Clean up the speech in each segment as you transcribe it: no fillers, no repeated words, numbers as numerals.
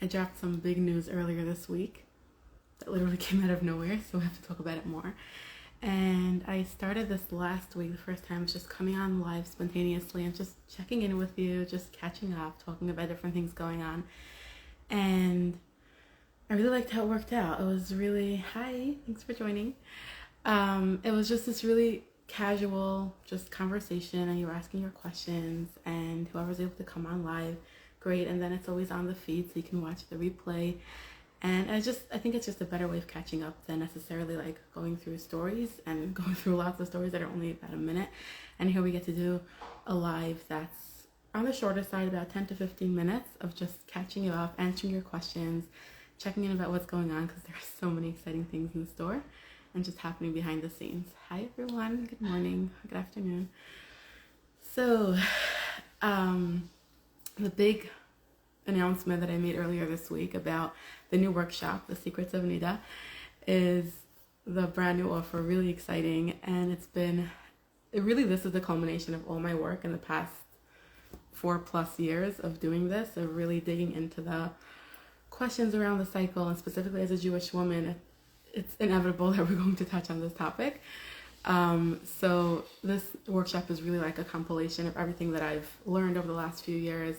I dropped some big news earlier this week that literally came out of nowhere, so we have to talk about it more. And I started this last week. The first time was just coming on live spontaneously and just checking in with you, just catching up, talking about different things going on. And I really liked how it worked out. It was really, hi, thanks for joining. It was just this really casual, just conversation, and you were asking your questions, and whoever's able to come on live, great. And then it's always on the feed, so you can watch the replay. And I think it's just a better way of catching up than necessarily like going through stories and going through lots of stories that are only about a minute. And here we get to do a live that's on the shorter side, about 10 to 15 minutes of just catching you up, answering your questions, checking in about what's going on, because there are so many exciting things in store and just happening behind the scenes. Hi everyone, good morning, good afternoon. So the big announcement that I made earlier this week about the new workshop, The Secrets of Niddah, is the brand new offer, really exciting. And this is the culmination of all my work in the past 4+ years of doing this, of really digging into the questions around the cycle. And specifically as a Jewish woman, it's inevitable that we're going to touch on this topic. So this workshop is really like a compilation of everything that I've learned over the last few years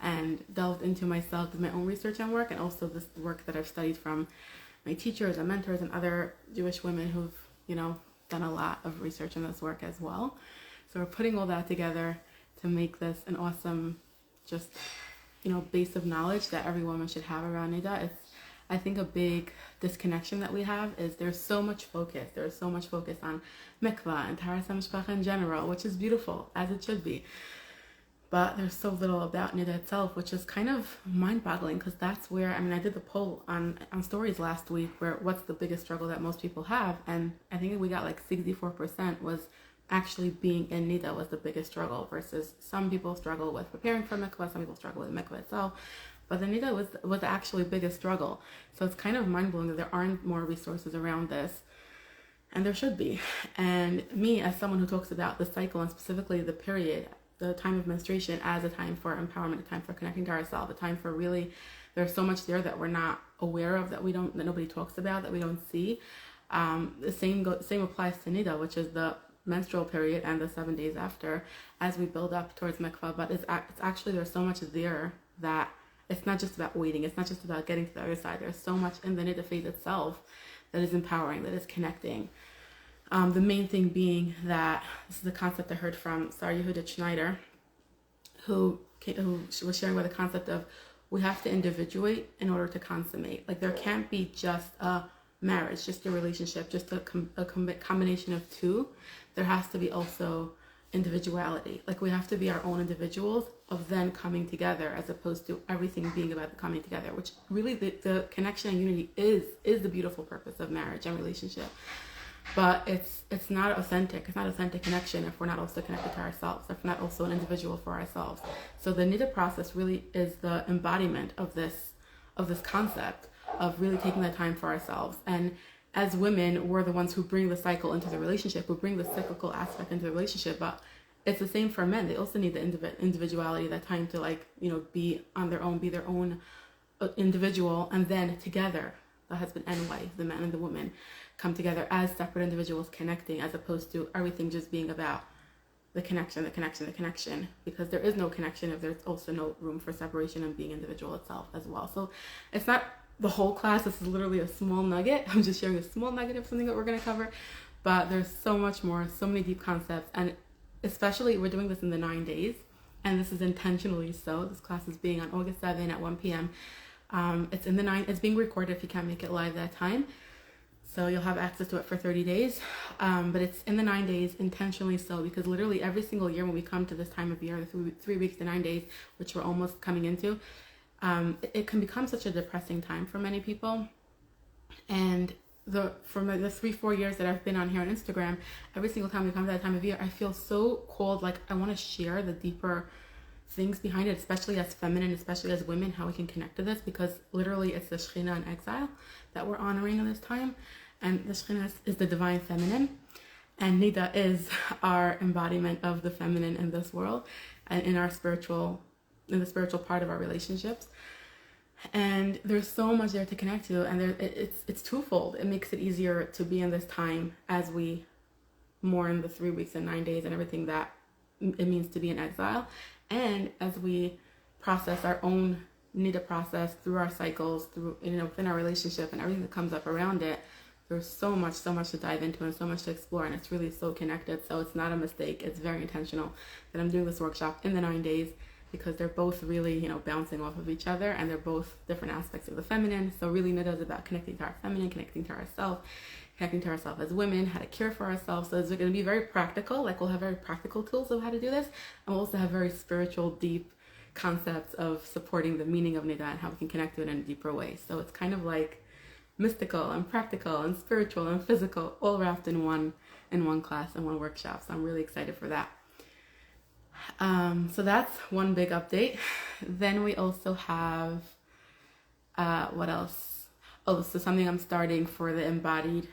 and delved into myself with my own research and work, and also this work that I've studied from my teachers and mentors and other Jewish women who've, done a lot of research in this work as well. So we're putting all that together to make this an awesome, base of knowledge that every woman should have around Niddah. I think a big disconnection that we have is there's so much focus. There's so much focus on mikvah and taharas hamishpacha in general, which is beautiful, as it should be. But there's so little about Niddah itself, which is kind of mind-boggling, because that's where, I did the poll on stories last week, where what's the biggest struggle that most people have, and I think we got like 64% was actually being in Niddah was the biggest struggle, versus some people struggle with preparing for mikvah, some people struggle with mikvah itself, but the Niddah was actually the biggest struggle. So it's kind of mind-blowing that there aren't more resources around this, and there should be. And me, as someone who talks about the cycle, and specifically the period, the time of menstruation, as a time for empowerment, a time for connecting to ourselves, a time for really, there's so much there that we're not aware of, that nobody talks about, that we don't see. The same applies to Niddah, which is the menstrual period and the 7 days after, as we build up towards mikvah. But it's actually, there's so much there that it's not just about waiting. It's not just about getting to the other side. There's so much in the Niddah phase itself that is empowering, that is connecting. The main thing being that this is the concept I heard from Sarah Yehudit Schneider, who was sharing with the concept of we have to individuate in order to consummate. Like, there can't be just a marriage, just a relationship, just a combination of two. There has to be also individuality. Like, we have to be our own individuals of then coming together, as opposed to everything being about the coming together, which really the connection and unity is the beautiful purpose of marriage and relationship. But it's not authentic. It's not authentic connection if we're not also connected to ourselves, if we're not also an individual for ourselves. So the Niddah process really is the embodiment of this concept of really taking the time for ourselves. And as women, we're the ones who bring the cycle into the relationship, who bring the cyclical aspect into the relationship. But it's the same for men. They also need the individuality, that time to be on their own, be their own individual, and then together, the husband and wife, the man and the woman, come together as separate individuals connecting, as opposed to everything just being about the connection, because there is no connection if there's also no room for separation and being individual itself as well. So it's not the whole class. This is literally a small nugget. I'm just sharing a small nugget of something that we're going to cover, but there's so much more, so many deep concepts. And especially, we're doing this in the 9 days, and this is intentionally so. This class is being on August 7 at 1 p.m. It's being recorded if you can't make it live that time. So you'll have access to it for 30 days. But it's in the 9 days, intentionally so, because literally every single year when we come to this time of year, the 3 weeks to 9 days, which we're almost coming into, it can become such a depressing time for many people. And from the 3-4 years that I've been on here on Instagram, every single time we come to that time of year, I feel so called, like I want to share the deeper things behind it, especially as feminine, especially as women, how we can connect to this, because literally it's the Shekhinah in exile that we're honoring in this time. And the Shekhinah is the divine feminine, and Niddah is our embodiment of the feminine in this world and in the spiritual part of our relationships. And there's so much there to connect to, and it's twofold. It makes it easier to be in this time as we mourn the 3 weeks and 9 days and everything that it means to be in exile, and as we process our own Niddah process through our cycles, through within our relationship and everything that comes up around it. There's so much to dive into and so much to explore, and it's really so connected. So it's not a mistake. It's very intentional that I'm doing this workshop in the 9 days, because they're both really, bouncing off of each other, and they're both different aspects of the feminine. So really Niddah is about connecting to our feminine, connecting to ourselves, connecting to ourselves as women, how to care for ourselves. So it's going to be very practical. Like, we'll have very practical tools of how to do this, and we'll also have very spiritual, deep concepts of supporting the meaning of Niddah and how we can connect to it in a deeper way. So it's kind of like mystical and practical and spiritual and physical, all wrapped in one class and one workshop. So I'm really excited for that. So that's one big update. Then we also have, what else? Oh, so something I'm starting for the embodied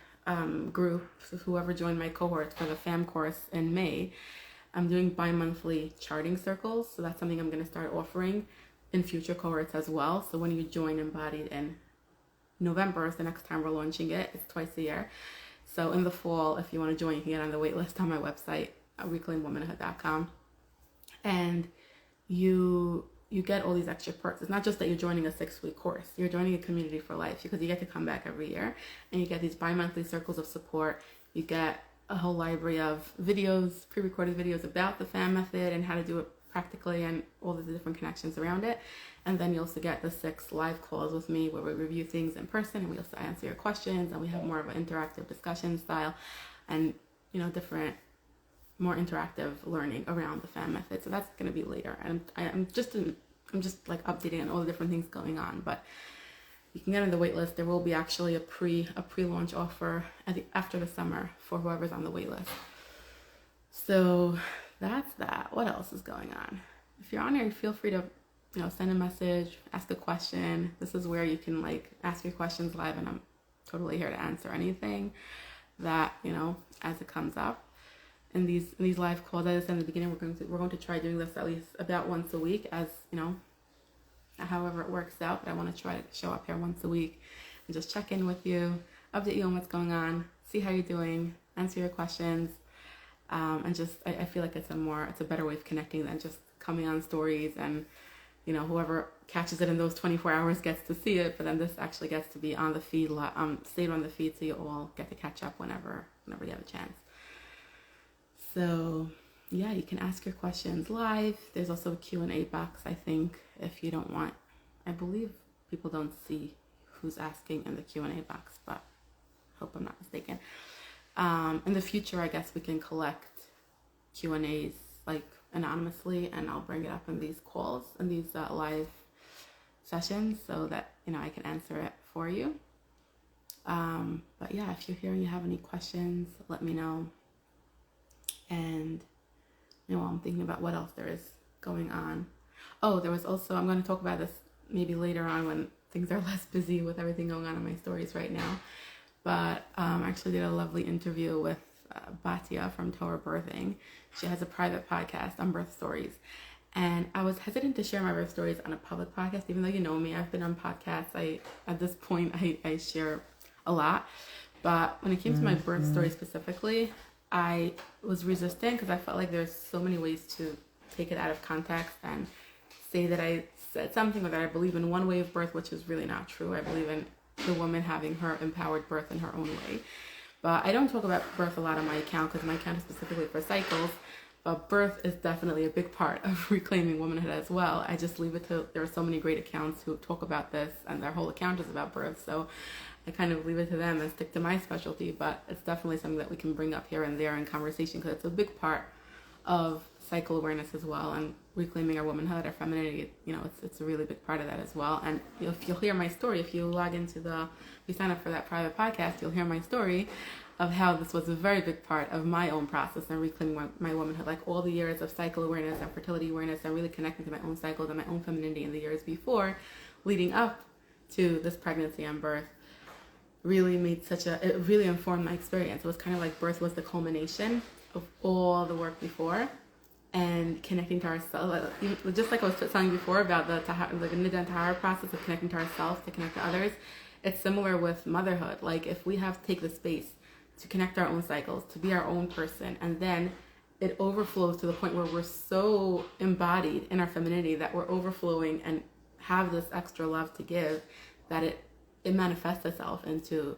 group. So whoever joined my cohort for the FAM course in May, I'm doing bi-monthly charting circles. So that's something I'm going to start offering in future cohorts as well. So when you join embodied in November is the next time we're launching it. It's twice a year. So in the fall, if you want to join, you can get on the wait list on my website, reclaimwomanhood.com. And you get all these extra perks. It's not just that you're joining a 6-week course. You're joining a community for life, because you get to come back every year, and you get these bi-monthly circles of support. You get a whole library of videos, pre-recorded videos about the FAM method and how to do it practically and all the different connections around it. And then you also get the 6 live calls with me where we review things in person, and we also answer your questions, and we have more of an interactive discussion style and, different, more interactive learning around the FAM method. So that's going to be later. And I'm just like updating on all the different things going on, but you can get on the wait list. There will be actually a pre-launch offer after the summer for whoever's on the wait list. So that's that. What else is going on? If you're on here, feel free to, send a message, ask a question. This is where you can ask your questions live, and I'm totally here to answer anything that, as it comes up. In these live calls, as I said in the beginning, we're going to try doing this at least about once a week, as however it works out. But I want to try to show up here once a week and just check in with you, update you on what's going on, see how you're doing, answer your questions, and just I feel like it's a better way of connecting than just coming on stories, and whoever catches it in those 24 hours gets to see it. But then this actually gets to be on the feed, stayed on the feed, so you all get to catch up whenever you have a chance. So yeah, you can ask your questions live. There's also a Q&A box, I think, if you don't want. I believe people don't see who's asking in the Q&A box, but I hope I'm not mistaken. In the future, I guess we can collect Q&As anonymously, and I'll bring it up in these calls and these live sessions, so that I can answer it for you. But yeah, if you're here and you have any questions, let me know. And I'm thinking about what else there is going on. Oh, there was also, I'm going to talk about this maybe later on when things are less busy with everything going on in my stories right now. But I actually did a lovely interview with Batia from Torah Birthing. She has a private podcast on birth stories. And I was hesitant to share my birth stories on a public podcast, even though you know me, I've been on podcasts. At this point, I share a lot. But when it came to my birth story specifically, I was resistant, because I felt like there's so many ways to take it out of context and say that I said something, or that I believe in one way of birth, which is really not true. I believe in the woman having her empowered birth in her own way. But I don't talk about birth a lot on my account, because my account is specifically for cycles. But birth is definitely a big part of reclaiming womanhood as well. I just leave it to, there are so many great accounts who talk about this, and their whole account is about birth. So I kind of leave it to them and stick to my specialty, but it's definitely something that we can bring up here and there in conversation, because it's a big part of cycle awareness as well, and reclaiming our womanhood, our femininity. It's a really big part of that as well. And if you'll hear my story, if you log into if you sign up for that private podcast, you'll hear my story of how this was a very big part of my own process and reclaiming my womanhood. Like all the years of cycle awareness and fertility awareness, and really connecting to my own cycles and my own femininity in the years before, leading up to this pregnancy and birth, really it really informed my experience. It was kind of like birth was the culmination of all the work before, and connecting to ourselves. Just like I was telling before about the Niddah and Tahara process of connecting to ourselves to connect to others, it's similar with motherhood. Like if we have to take the space to connect our own cycles, to be our own person, and then it overflows to the point where we're so embodied in our femininity that we're overflowing and have this extra love to give, that it manifests itself into,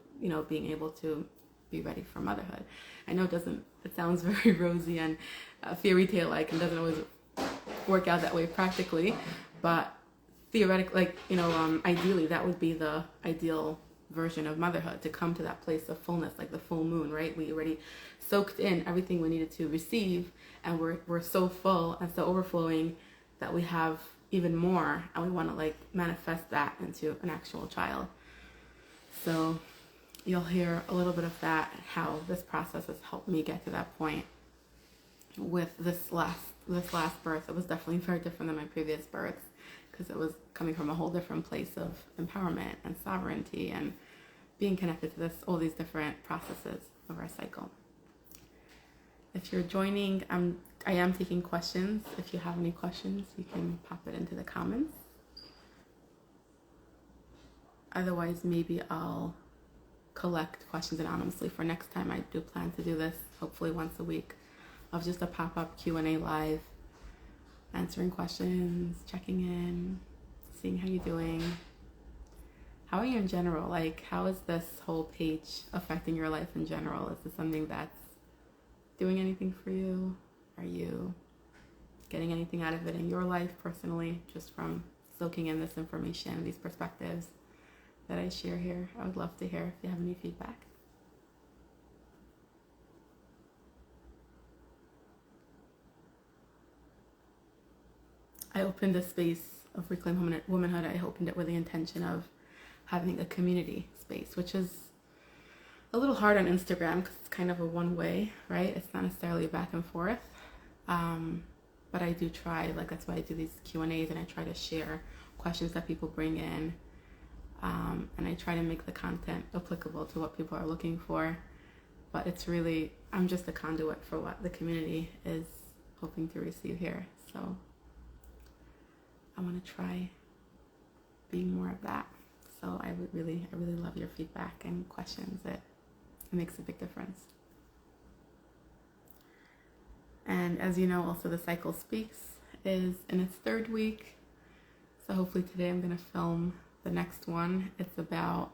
being able to be ready for motherhood. I know it sounds very rosy and fairy tale like, and doesn't always work out that way practically, but theoretically, ideally that would be the ideal version of motherhood, to come to that place of fullness, like the full moon, right? We already soaked in everything we needed to receive, and we're so full and so overflowing that we have even more, and we want to manifest that into an actual child. So you'll hear a little bit of that, how this process has helped me get to that point with this last birth. It was definitely very different than my previous births, because it was coming from a whole different place of empowerment and sovereignty and being connected to all these different processes of our cycle. If you're joining, I am taking questions. If you have any questions, you can pop it into the comments. Otherwise, maybe I'll collect questions anonymously for next time. I do plan to do this, hopefully once a week, of just a pop-up Q&A live, answering questions, checking in, seeing how you're doing. How are you in general? How is this whole page affecting your life in general? Is this something that's doing anything for you? Are you getting anything out of it in your life personally, just from soaking in this information, these perspectives that I share here? I would love to hear if you have any feedback. I opened a space of Reclaim Womanhood. I opened it with the intention of having a community space, which is a little hard on Instagram because it's kind of a one-way, right? It's not necessarily a back and forth. But I do try, that's why I do these Q&As, and I try to share questions that people bring in. And I try to make the content applicable to what people are looking for. But it's really, I'm just a conduit for what the community is hoping to receive here. So I want to try being more of that. So I really love your feedback and questions. It makes a big difference. And as you know, also the Cycle Speaks is in its third week. So hopefully today I'm going to film the next one. It's about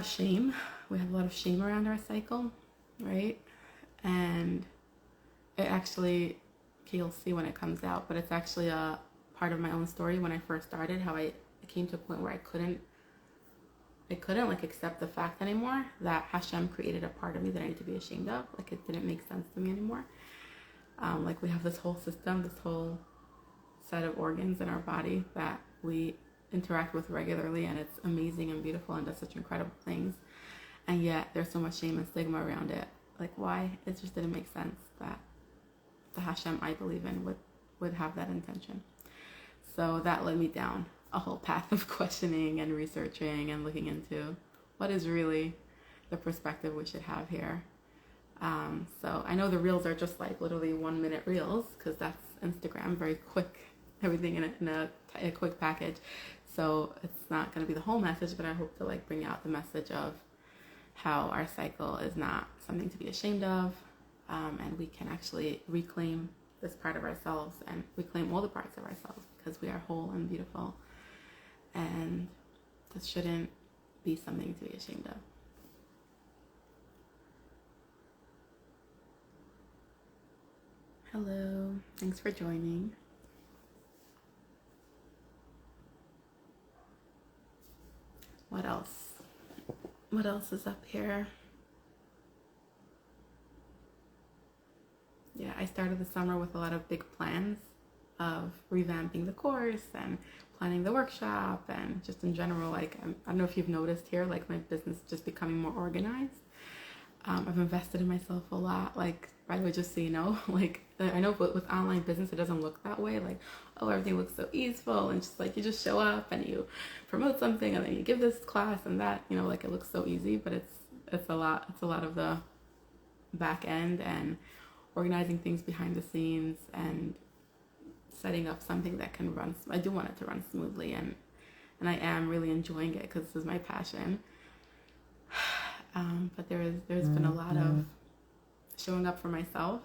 shame. We have a lot of shame around our cycle, right? And it actually, you'll see when it comes out, but it's actually a part of my own story when I first started, how I came to a point where I couldn't accept the fact anymore that Hashem created a part of me that I need to be ashamed of. It didn't make sense to me anymore. We have this whole system, this whole set of organs in our body that we interact with regularly, and it's amazing and beautiful and does such incredible things. And yet there's so much shame and stigma around it. Why? It just didn't make sense that the Hashem I believe in would have that intention. So that led me down a whole path of questioning and researching and looking into what is really the perspective we should have here. So I know the reels are just literally 1 minute reels, because that's Instagram, very quick, everything in a quick package. So it's not going to be the whole message, but I hope to bring out the message of how our cycle is not something to be ashamed of, and we can actually reclaim this part of ourselves and reclaim all the parts of ourselves, because we are whole and beautiful, and this shouldn't be something to be ashamed of. Hello, thanks for joining. What else? What else is up here? Yeah, I started the summer with a lot of big plans of revamping the course and planning the workshop, and just in general, I don't know if you've noticed here, my business just becoming more organized. I've invested in myself a lot, by the way, just so you know, I know with online business, it doesn't look that way, everything looks so easeful, and just you just show up and you promote something, and then you give this class and that, it looks so easy, but it's a lot of the back end and organizing things behind the scenes and setting up something that can run. I do want it to run smoothly, and I am really enjoying it because this is my passion. But there's been a lot of showing up for myself,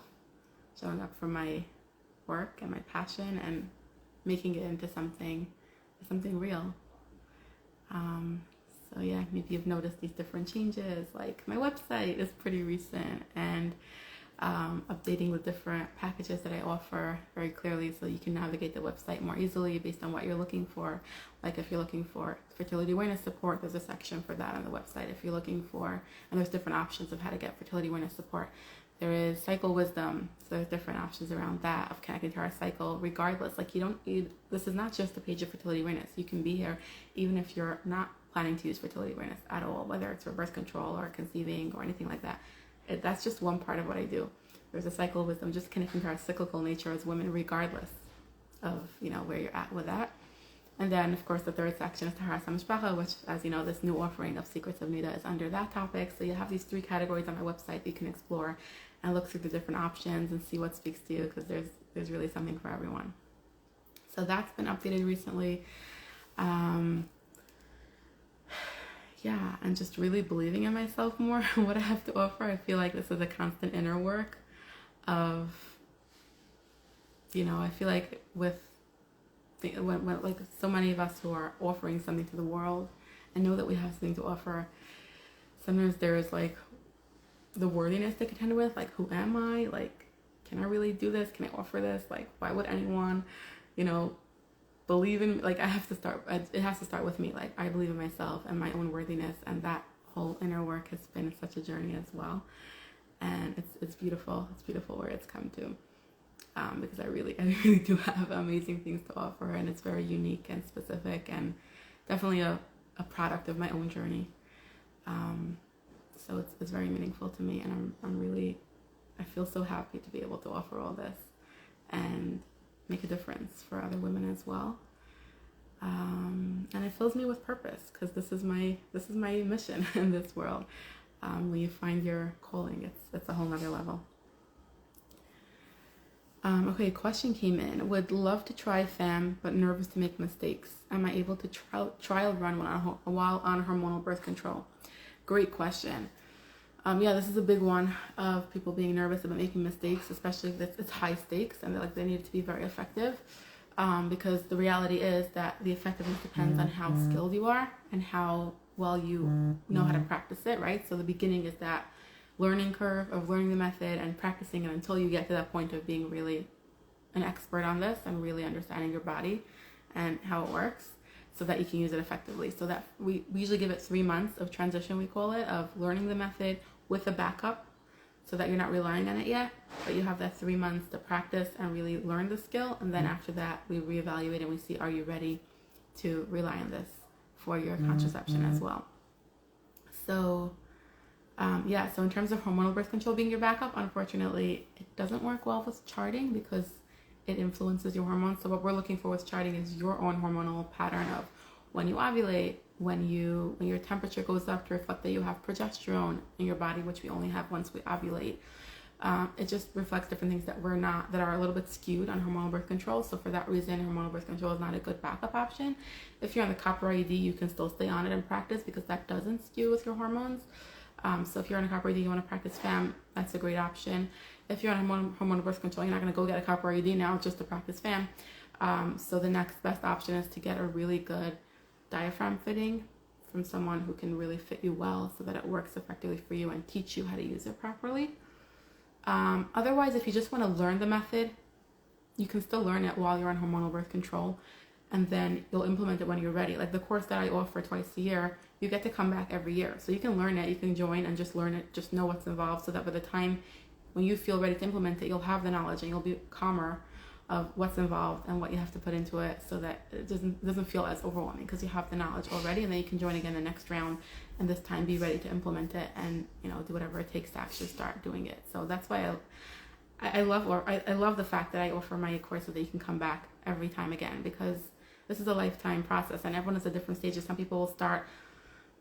showing up for my work and my passion, and making it into something real. So yeah, maybe you've noticed these different changes. Like my website is pretty recent, and updating with different packages that I offer very clearly, so you can navigate the website more easily based on what you're looking for. Like if you're looking for fertility awareness support, there's a section for that on the website. If you're looking for, and there's different options of how to get fertility awareness support. There is cycle wisdom, so there's different options around that of connecting to our cycle regardless. Like this is not just a page of fertility awareness. You can be here even if you're not planning to use fertility awareness at all, whether it's for birth control or conceiving or anything like that. That's just one part of what I do. There's a cycle wisdom, just connecting to our cyclical nature as women regardless of, where you're at with that. And then, of course, the third section is Tahara Samishpacha, which, as you know, this new offering of Secrets of Niddah is under that topic. So you have these 3 categories on my website that you can explore and look through the different options and see what speaks to you, because there's really something for everyone. So that's been updated recently. Yeah, and just really believing in myself more and what I have to offer. I feel like this is a constant inner work of, I feel like when like so many of us who are offering something to the world and know that we have something to offer, sometimes there is like the worthiness to contend with, like, who am I? Like, can I really do this? Can I offer this? Like, why would anyone, believe in me? Like, it has to start with me. Like, I believe in myself and my own worthiness, and that whole inner work has been such a journey as well. And it's beautiful. It's beautiful where it's come to, because I really do have amazing things to offer, and it's very unique and specific, and definitely a product of my own journey. So it's very meaningful to me, and I feel so happy to be able to offer all this and make a difference for other women as well. And it fills me with purpose, because this is my mission in this world. When you find your calling, it's a whole nother level. Okay, a question came in. Would love to try FAM, but nervous to make mistakes. Am I able to trial run while on hormonal birth control? Great question. Yeah, this is a big one of people being nervous about making mistakes, especially if it's high stakes and they need it to be very effective. Because the reality is that the effectiveness depends on how skilled you are and how well you know how to practice it, right? So the beginning is that learning curve of learning the method and practicing it until you get to that point of being really an expert on this and really understanding your body and how it works, so that you can use it effectively. So that we usually give it 3 months of transition, we call it, of learning the method with a backup, so that you're not relying on it yet, but you have that 3 months to practice and really learn the skill. And then after that, we reevaluate and we see, are you ready to rely on this for your contraception as well? So so in terms of hormonal birth control being your backup, unfortunately, it doesn't work well with charting because it influences your hormones. So what we're looking for with charting is your own hormonal pattern of when you ovulate, when your temperature goes up to reflect that you have progesterone in your body, which we only have once we ovulate. It just reflects different things that are a little bit skewed on hormonal birth control. So for that reason, hormonal birth control is not a good backup option. If you're on the copper IUD, you can still stay on it and practice because that doesn't skew with your hormones. So if you're on a copper IUD, you want to practice FAM, that's a great option. If you're on hormonal birth control, you're not going to go get a copper IUD now just to practice FAM. So the next best option is to get a really good diaphragm fitting from someone who can really fit you well so that it works effectively for you and teach you how to use it properly. Otherwise, if you just want to learn the method, you can still learn it while you're on hormonal birth control, and then you'll implement it when you're ready. Like the course that I offer twice a year, you get to come back every year. So you can learn it, you can join and just learn it, just know what's involved, so that by the time when you feel ready to implement it, you'll have the knowledge and you'll be calmer of what's involved and what you have to put into it, so that it doesn't feel as overwhelming because you have the knowledge already, and then you can join again the next round and this time be ready to implement it and do whatever it takes to actually start doing it. So that's why I love the fact that I offer my course so that you can come back every time again, because this is a lifetime process and everyone is at different stages. Some people will start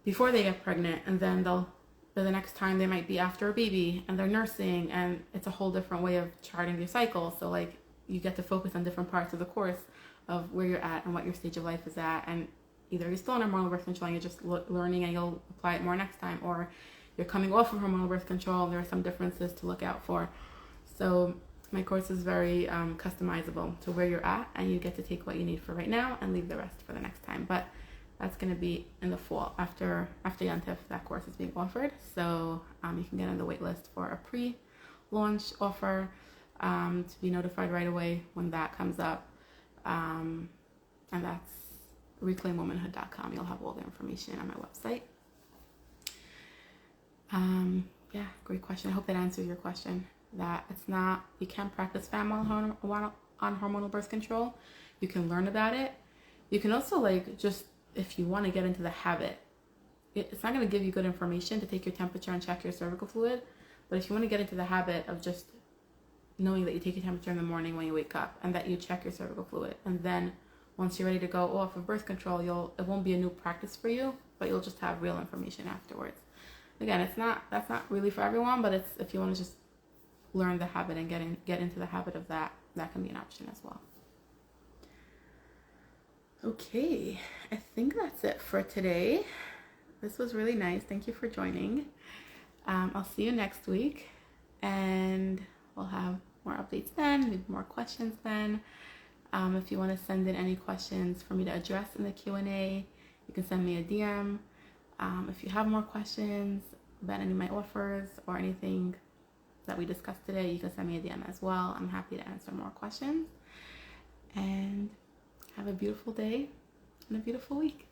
before they get pregnant and then they'll but the next time they might be after a baby and they're nursing, and it's a whole different way of charting your cycle. So like you get to focus on different parts of the course of where you're at and what your stage of life is at, and either you're still on hormonal birth control and you're just learning and you'll apply it more next time, or you're coming off of hormonal birth control and there are some differences to look out for. So my course is very customizable to where you're at, and you get to take what you need for right now and leave the rest for the next time. But that's going to be in the fall after Yantif. That course is being offered, so you can get on the wait list for a pre-launch offer to be notified right away when that comes up, and that's reclaimwomanhood.com. You'll have all the information on my website. Yeah, great question. I hope that answers your question. That it's not, you can't practice fam on hormonal birth control. You can learn about it. You can also like just, if you want to get into the habit, it's not going to give you good information to take your temperature and check your cervical fluid, but if you want to get into the habit of just knowing that you take your temperature in the morning when you wake up and that you check your cervical fluid, and then once you're ready to go off of birth control, it won't be a new practice for you, but you'll just have real information afterwards. Again, that's not really for everyone, but it's, if you want to just learn the habit and get into the habit of that can be an option as well. Okay, I think that's it for today. This was really nice. Thank you for joining. I'll see you next week, and we'll have more updates then, maybe more questions then. If you want to send in any questions for me to address in the Q&A, you can send me a DM. If you have more questions about any of my offers or anything that we discussed today, you can send me a DM as well. I'm happy to answer more questions. And have a beautiful day and a beautiful week.